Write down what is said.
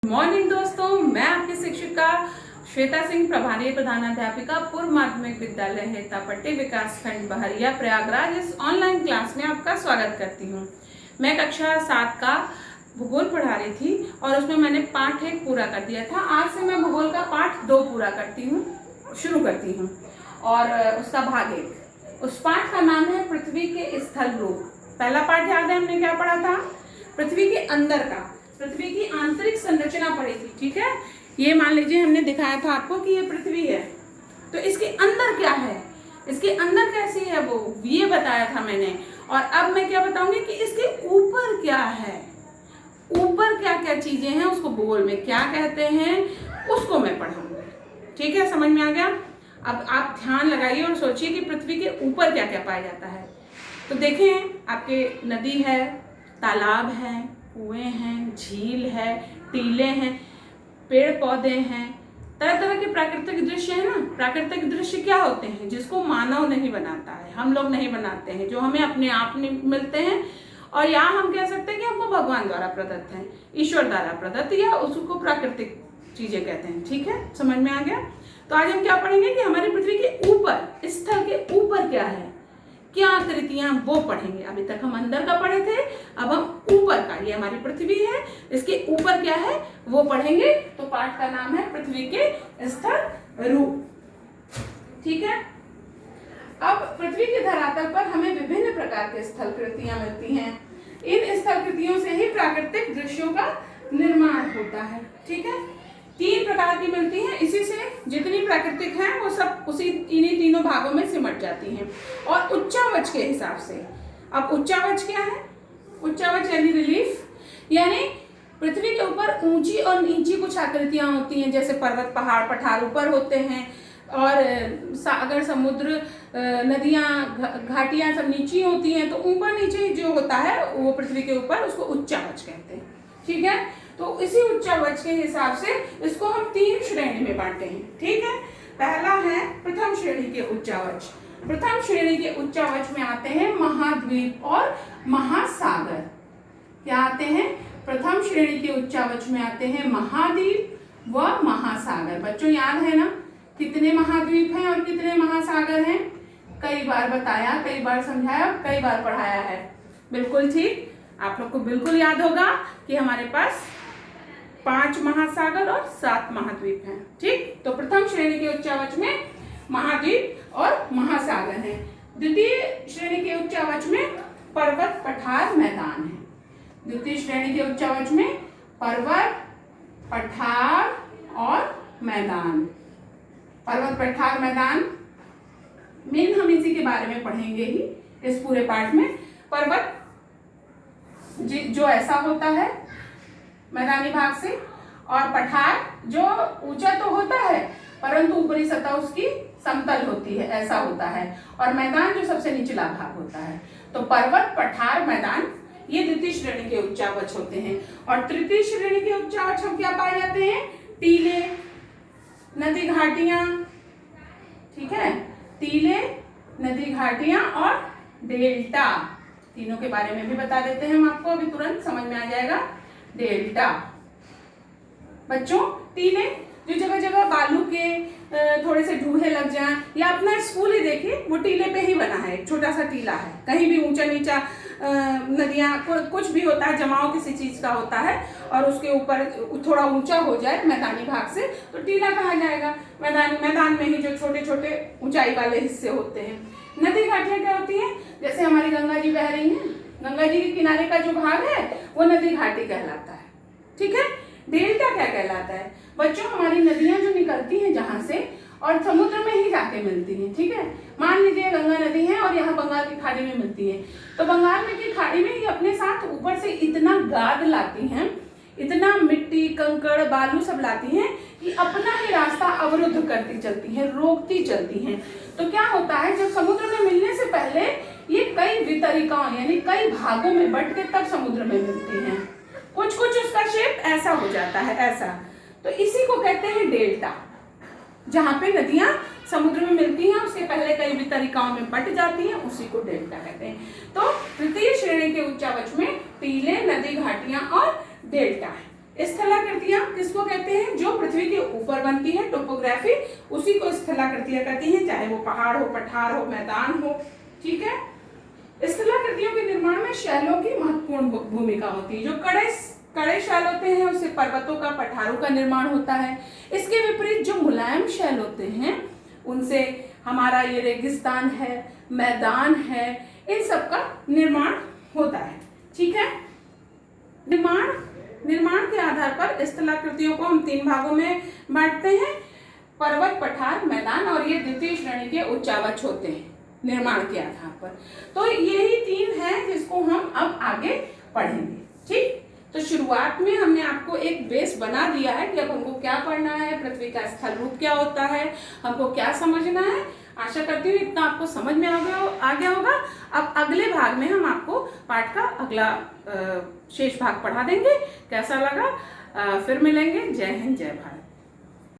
Morning दोस्तों, मैं आपकी शिक्षिका श्वेता सिंह, प्रभारी प्रधानाध्यापिका पूर्व माध्यमिक विद्यालय हेतापट्टी विकासखंड बहरिया प्रयागराज। इस ऑनलाइन क्लास में आपका स्वागत करती हूँ। मैं कक्षा 7 का भूगोल पढ़ा रही थी और उसमें मैंने पाठ 1 पूरा कर दिया था। आज से मैं भूगोल का पाठ 2 पूरा शुरू करती हूँ और उसका भाग 1। उस पाठ का नाम है पृथ्वी के स्थल रूप। पहला पाठ याद है हमने क्या पढ़ा था? पृथ्वी के अंदर का, पृथ्वी की आंतरिक संरचना पढ़ी थी। ठीक है, ये मान लीजिए हमने दिखाया था आपको कि ये पृथ्वी है, तो इसके अंदर क्या है, इसके अंदर कैसी है वो ये बताया था मैंने। और अब मैं क्या बताऊंगी कि इसके ऊपर क्या है, ऊपर क्या क्या चीजें हैं, उसको भूगोल में क्या कहते हैं, उसको मैं पढ़ाऊंगी। ठीक है, समझ में आ गया? अब आप ध्यान लगाइए और सोचिए कि पृथ्वी के ऊपर क्या क्या पाया जाता है। तो देखें, आपके नदी है, तालाब है, कुएं हैं, झील है, टीले हैं, पेड़ पौधे हैं, तरह तरह के प्राकृतिक दृश्य है ना। प्राकृतिक दृश्य क्या होते हैं? जिसको मानव नहीं बनाता है, हम लोग नहीं बनाते हैं, जो हमें अपने आप में मिलते हैं। और यहाँ हम कह सकते हैं कि हमको भगवान द्वारा प्रदत्त है, ईश्वर द्वारा प्रदत्त, या उसको प्राकृतिक चीजें कहते हैं। ठीक है, समझ में आ गया? तो आज हम क्या पढ़ेंगे कि हमारी पृथ्वी के ऊपर, स्थल के ऊपर क्या है, क्या आकृतियां, वो पढ़ेंगे। अभी तक हम अंदर का पढ़े थे, अब हम ऊपर का, ये हमारी पृथ्वी है, इसके ऊपर क्या है वो पढ़ेंगे। तो पाठ का नाम है पृथ्वी के स्थल रूप। ठीक है, अब पृथ्वी के धरातल पर हमें विभिन्न प्रकार के स्थलकृतियां मिलती हैं। इन स्थलकृतियों से ही प्राकृतिक दृश्यों का निर्माण होता है। ठीक है, 3 प्रकार की मिलती हैं। इसी से जितनी प्राकृतिक हैं वो सब इन्हीं तीनों भागों में सिमट जाती हैं। और उच्चावच के हिसाब से, अब उच्चावच क्या है? उच्चावच यानी रिलीफ, यानी पृथ्वी के ऊपर ऊंची और नीची कुछ आकृतियां होती हैं, जैसे पर्वत, पहाड़, पठार ऊपर होते हैं, और अगर समुद्र, नदियां, घाटियां सब नीची होती हैं, तो ऊपर नीचे जो होता है वो पृथ्वी के ऊपर, उसको उच्चावच कहते हैं। ठीक है, तो इसी उच्चावच के हिसाब से इसको हम 3 श्रेणी में बांटे हैं। ठीक है, पहला है प्रथम श्रेणी के उच्चावच। प्रथम श्रेणी के उच्चावच में आते हैं महाद्वीप और महासागर। क्या आते हैं? प्रथम श्रेणी के उच्चावच में आते हैं महाद्वीप व महासागर। बच्चों याद है ना, कितने महाद्वीप हैं और कितने महासागर हैं? कई बार बताया, कई बार समझाया, कई बार पढ़ाया है। बिल्कुल ठीक, आप लोग को बिल्कुल याद होगा कि हमारे पास 5 महासागर और 7 महाद्वीप हैं। ठीक, तो प्रथम श्रेणी के उच्चावच में महाद्वीप और महासागर हैं। द्वितीय श्रेणी के उच्चावच में पर्वत, पठार, मैदान है। द्वितीय श्रेणी के उच्चावच में पर्वत, पठार और मैदान। पर्वत, पठार, मैदान मेन हम इसी के बारे में पढ़ेंगे ही इस पूरे पाठ में। पर्वत जो ऐसा होता है मैदानी भाग से, और पठार जो ऊंचा तो होता है परंतु ऊपरी सतह उसकी समतल होती है, ऐसा होता है, और मैदान जो सबसे निचला भाग होता है। तो पर्वत, पठार, मैदान ये द्वितीय श्रेणी के उच्चावच होते हैं। और तृतीय श्रेणी के उच्चावच हम क्या पाए जाते हैं? टीले, नदी घाटियां। ठीक है, टीले, नदी घाटियां और डेल्टा, तीनों के बारे में भी बता देते हैं हम आपको, अभी तुरंत समझ में आ जाएगा। डेल्टा बच्चों, टीले जो जगह जगह बालू के थोड़े से ढूहे लग जाएं, या अपना स्कूल ही देखिए, वो टीले पे ही बना है, एक छोटा सा टीला है। कहीं भी ऊंचा नीचा नदियां कुछ भी होता है, जमाव किसी चीज का होता है, और उसके ऊपर थोड़ा ऊंचा हो जाए मैदानी भाग से, तो टीला कहा जाएगा। मैदान में ही जो छोटे छोटे ऊंचाई वाले हिस्से होते हैं। नदी घाटियां क्या होती हैं? जैसे हमारी गंगा जी बह रही हैं, गंगा जी के किनारे का जो भाग है वो नदी घाटी कहलाता है। ठीक है, डेल्टा क्या कहलाता है? बच्चों, हमारी नदियां जो निकलती हैं जहां से, और समुद्र में ही जाके मिलती हैं। ठीक है, मान लीजिए गंगा नदी है और यहाँ बंगाल की खाड़ी में मिलती है, तो बंगाल में की खाड़ी में ये अपने साथ ऊपर से इतना गाद लाती हैं, इतना मिट्टी, कंकड़, बालू सब लाती हैं कि अपना ही रास्ता अवरुद्ध करती चलती हैं, रोकती चलती हैं। तो क्या होता है, जब समुद्र में मिलने से पहले ये कई वितरिकाओं यानी कई भागों में बंट के तब समुद्र में मिलती हैं। कुछ कुछ उसका शेप ऐसा हो जाता है, ऐसा। तो इसी को कहते हैं डेल्टा, जहां पे नदियां समुद्र में मिलती हैं, उसके पहले कई वितरिकाओं में बट जाती हैं, उसी को डेल्टा कहते हैं। तो तृतीय श्रेणी के उच्चावच में टीले, नदी घाटियां और डेल्टा है। स्थलाकृतियां किसको कहते हैं? जो पृथ्वी के ऊपर बनती है, टोपोग्राफी, उसी को स्थलाकृतियां कहती हैं, चाहे वो पहाड़ हो, पठार हो, मैदान हो। ठीक है। स्थलाकृतियों के निर्माण में शैलों की महत्वपूर्ण भूमिका होती है। जो कड़े शैल होते हैं उससे पर्वतों का, पठारों का निर्माण होता है। इसके विपरीत जो मुलायम शैल होते हैं उनसे हमारा ये रेगिस्तान है, मैदान है, इन सब का निर्माण होता है। ठीक है। निर्माण के आधार पर स्थलाकृतियों को हम 3 भागों में बांटते हैं: पर्वत, पठार, मैदान, और ये द्वितीय श्रेणी के उच्चावच होते हैं निर्माण के आधार पर। तो यही 3 हैं जिसको हम अब आगे पढ़ेंगे। ठीक। तो शुरुआत में हमने आपको एक बेस बना दिया है कि अब हमको क्या पढ़ना है, पृथ्वी का स्थल रूप क्या होता है, हमको क्या समझना है। आशा करती हूँ इतना आपको समझ में आ गया होगा। अब अगले भाग में हम आपको पाठ का अगला शेष भाग पढ़ा देंगे। कैसा लगा? फिर मिलेंगे। जय हिंद, जय भारत।